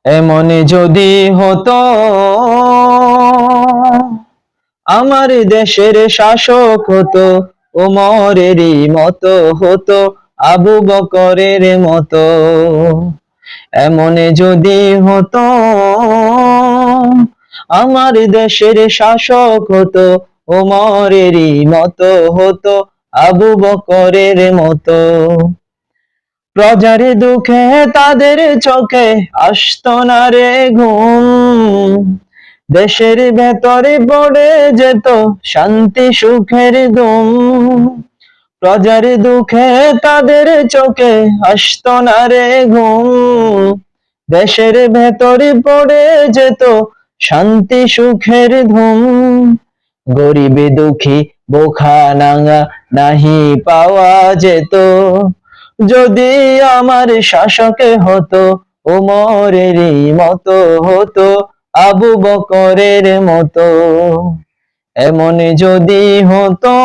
এমন যদি হতো আমার দেশের শাসক হতো ওমরেরই মতো হতো, আবু বকরের মতো। এমন যদি হতো আমার দেশের শাসক হতো ওমরেরই মতো হতো, আবু বকরের মতো। প্রজার দুঃখে তাদের চোখে আসতো না রে ঘুম, দেশের ভেতরে পড়ে যেত শান্তি সুখের ধুম। প্রজার দুঃখে তাদের চোখে আসতো না রে ঘুম, দেশের ভেতরে পড়ে যেত শান্তি সুখের ধুম। গরিব দুঃখী বোখা নাঙ্গা নাহি পাওয়া যেত, যদি আমার শাসকে হতো ওমরেরই মতো হতো, আবু বকরের মতো। এমন যদি হতো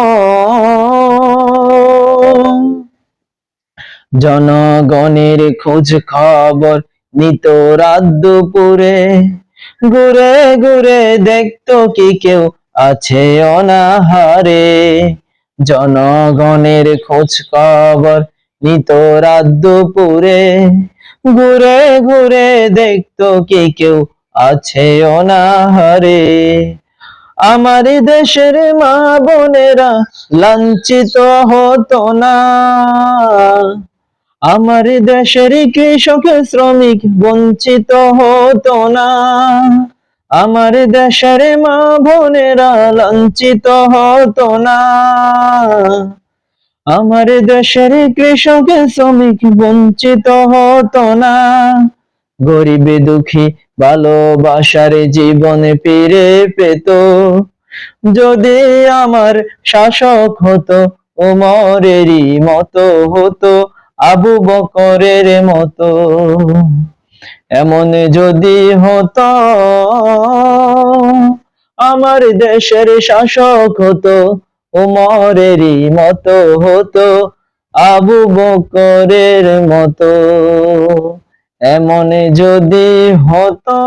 জনগণের খোঁজ খবর নিত রাত দুপুরে, ঘুরে ঘুরে দেখতো কি কেউ আছে অনাহারে। জনগণের খোঁজ খবর নিত রাত দুপুরে, ঘুরে ঘুরে দেখতো কি কেউ আছে অনাহারে। আমার দেশের মা বোনেরা লাঞ্ছিত হতো না, আমার দেশের কৃষক শ্রমিক বঞ্চিত হতো না। আমার দেশের মা বোনেরা লাঞ্ছিত হতো না, আমার দেশের কৃষক শ্রমিক বঞ্চিত হতো না। গরিব দুঃখী ভালোবাসার জীবনে ফিরে পেত, যদি আমার শাসক হতো ওমরেরই মতো হতো, আবু বকরের মতো। এমন যদি হতো আমার দেশের শাসক হতো ওমরেরই মতো হতো, আবু বকরের মতো। এমন যদি হতো।